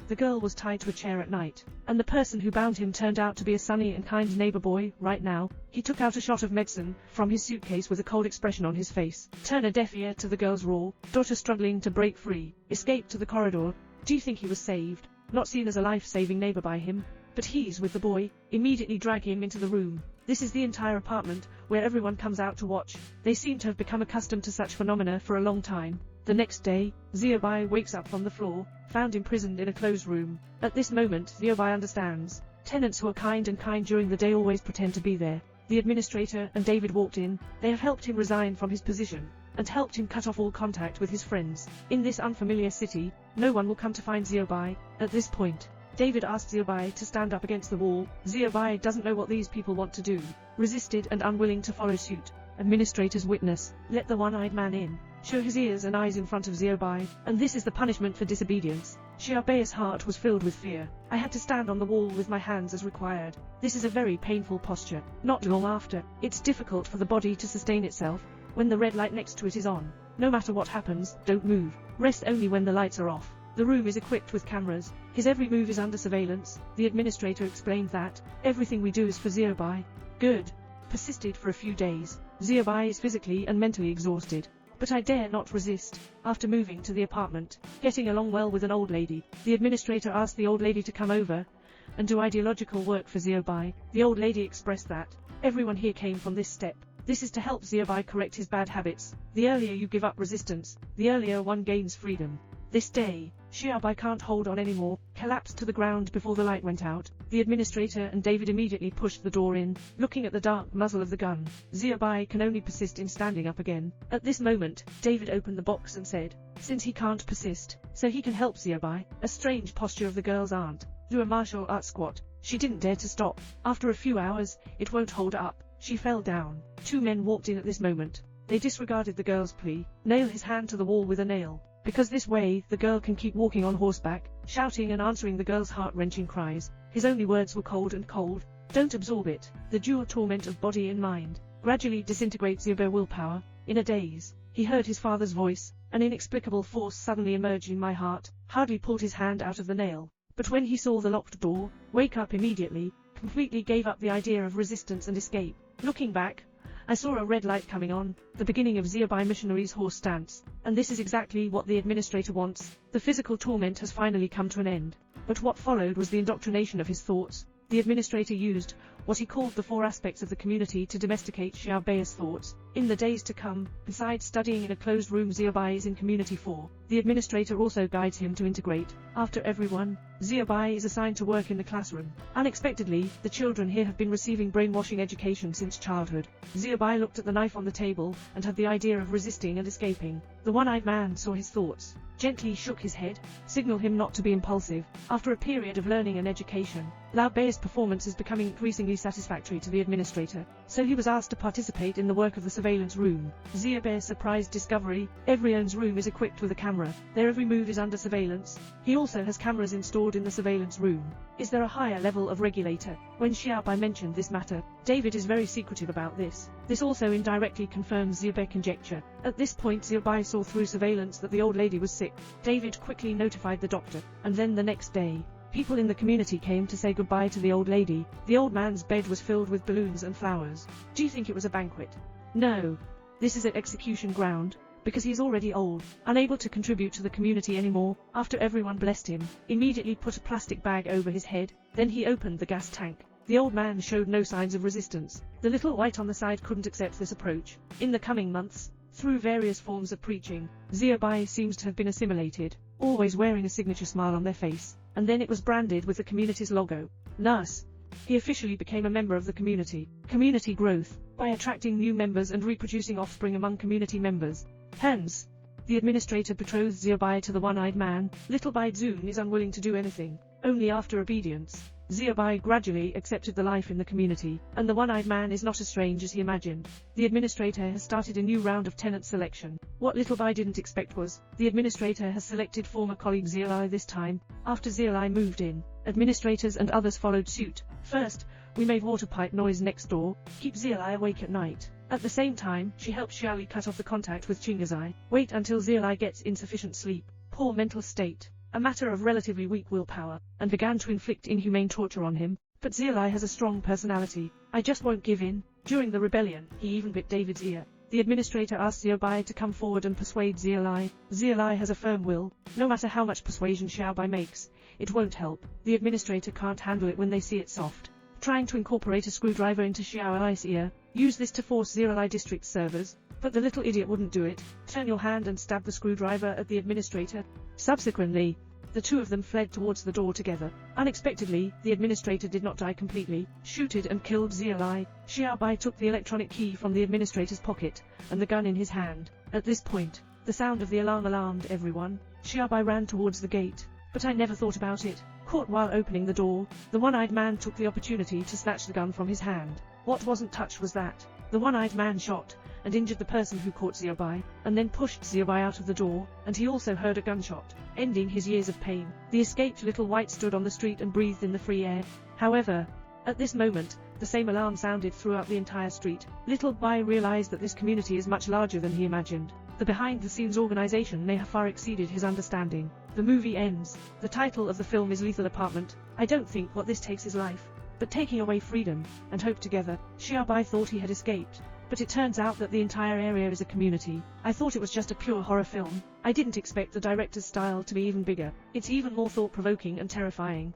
The girl was tied to a chair at night, and the person who bound him turned out to be a sunny and kind neighbor boy. Right now, he took out a shot of medicine from his suitcase with a cold expression on his face. Turn a deaf ear to the girl's roar. Daughter struggling to break free, escaped to the corridor. Do you think he was saved? Not seen as a life-saving neighbor by him, but he's with the boy. Immediately drag him into the room. This is the entire apartment, where everyone comes out to watch. They seem to have become accustomed to such phenomena for a long time. The next day, Xiaobai wakes up on the floor, found imprisoned in a closed room. At this moment, Xiaobai understands. Tenants who are kind during the day always pretend to be there. The administrator and David walked in. They have helped him resign from his position, and helped him cut off all contact with his friends. In this unfamiliar city, no one will come to find Xiaobai. At this point, David asked Xiaobai to stand up against the wall. Xiaobai doesn't know what these people want to do. Resisted and unwilling to follow suit. Administrator's witness, let the one-eyed man in. Show his ears and eyes in front of Xiaobai, and this is the punishment for disobedience. Xiaobai's heart was filled with fear. I had to stand on the wall with my hands as required. This is a very painful posture. Not long after, it's difficult for the body to sustain itself when the red light next to it is on. No matter what happens, don't move. Rest only when the lights are off. The room is equipped with cameras. His every move is under surveillance. The administrator explained that everything we do is for Xiaobai. Good. Persisted for a few days. Xiaobai is physically and mentally exhausted. But I dare not resist. After moving to the apartment, getting along well with an old lady, the administrator asked the old lady to come over and do ideological work for Xiaobai. The old lady expressed that everyone here came from this step. This is to help Xiaobai correct his bad habits. The earlier you give up resistance, the earlier one gains freedom. This day, Xiaobai can't hold on anymore, collapsed to the ground before the light went out. The administrator and David immediately pushed the door in, looking at the dark muzzle of the gun. Xiaobai can only persist in standing up again. At this moment, David opened the box and said, since he can't persist, so he can help Xiaobai. A strange posture of the girl's aunt. Do a martial arts squat. She didn't dare to stop. After a few hours, it won't hold up. She fell down. Two men walked in at this moment. They disregarded the girl's plea. Nail his hand to the wall with a nail. Because this way, the girl can keep walking on horseback, shouting and answering the girl's heart-wrenching cries. His only words were cold and cold. Don't absorb it. The dual torment of body and mind gradually disintegrates Xiaobai's willpower. In a daze, he heard his father's voice. An inexplicable force suddenly emerged in my heart. Hardly pulled his hand out of the nail. But when he saw the locked door, wake up immediately, completely gave up the idea of resistance and escape. Looking back, I saw a red light coming on, the beginning of Xiaobai missionary's horse stance, and this is exactly what the administrator wants. The physical torment has finally come to an end. But what followed was the indoctrination of his thoughts. The administrator used what he called the four aspects of the community to domesticate Xiaobai's thoughts. In the days to come, besides studying in a closed room, Xiaobai is in Community 4. The administrator also guides him to integrate. After everyone, Xiaobai is assigned to work in the classroom. Unexpectedly, the children here have been receiving brainwashing education since childhood. Xiaobai looked at the knife on the table, and had the idea of resisting and escaping. The one-eyed man saw his thoughts, gently shook his head, signaled him not to be impulsive. After a period of learning and education, Xiaobai's performance is becoming increasingly satisfactory to the administrator, so he was asked to participate in the work of the surveillance room. Xiaobai's surprised discovery: everyone's room is equipped with a camera. Their every move is under surveillance. He also has cameras installed in the surveillance room. Is there a higher level of regulator? When Xiaobai mentioned this matter, David is very secretive about this. This also indirectly confirms Xiaobai's conjecture. At this point, Xiaobai saw through surveillance that the old lady was sick. David quickly notified the doctor, and then the next day, people in the community came to say goodbye to the old lady. The old man's bed was filled with balloons and flowers. Do you think it was a banquet? No. This is an execution ground, because he is already old, unable to contribute to the community anymore. After everyone blessed him, immediately put a plastic bag over his head, then he opened the gas tank. The old man showed no signs of resistance. The little white on the side couldn't accept this approach. In the coming months, through various forms of preaching, Xiaobai seems to have been assimilated, always wearing a signature smile on their face, and then it was branded with the community's logo. Nurse. He officially became a member of the community. Community growth, by attracting new members and reproducing offspring among community members. Hence, the administrator betrothed Xiaobai to the one-eyed man. Little Bai Zun is unwilling to do anything, only after obedience. Xiaobai gradually accepted the life in the community, and the one-eyed man is not as strange as he imagined. The administrator has started a new round of tenant selection. What Little Bai didn't expect was, the administrator has selected former colleague Xiaolai this time. After Xiaolai moved in, administrators and others followed suit. First, we made water pipe noise next door, keep Xiaolai awake at night. At the same time, she helped Xiaoli cut off the contact with Chingazai. Wait until Xiaolai gets insufficient sleep. Poor mental state. a matter of relatively weak willpower, and began to inflict inhumane torture on him. But Zeolai has a strong personality. I just won't give in. During the rebellion, he even bit David's ear. The administrator asked Xiaobai to come forward and persuade Zeolai. Zeolai has a firm will. No matter how much persuasion Xiaobai makes, it won't help. The administrator can't handle it when they see it soft. Trying to incorporate a screwdriver into Xiaoai's ear, use this to force Zeolai district servers, but the little idiot wouldn't do it. Turn your hand and stab the screwdriver at the administrator. Subsequently, the two of them fled towards the door together. Unexpectedly, the administrator did not die completely, shooted and killed Zeolai. Xiaobai took the electronic key from the administrator's pocket, and the gun in his hand. At this point, the sound of the alarm alarmed everyone. Xiaobai ran towards the gate, but I never thought about it. Caught while opening the door, the one-eyed man took the opportunity to snatch the gun from his hand. What wasn't touched was that. The one-eyed man shot and injured the person who caught Xiaobai, and then pushed Xiaobai out of the door, and he also heard a gunshot, ending his years of pain. The escaped little white stood on the street and breathed in the free air. However, at this moment, the same alarm sounded throughout the entire street. Little Bai realized that this community is much larger than he imagined. The behind-the-scenes organization may have far exceeded his understanding. The movie ends. The title of the film is Lethal Apartment. I don't think what this takes is life, but taking away freedom and hope together. Xiaobai thought he had escaped, but it turns out that the entire area is a community. I thought it was just a pure horror film. I didn't expect the director's style to be even bigger. It's even more thought-provoking and terrifying.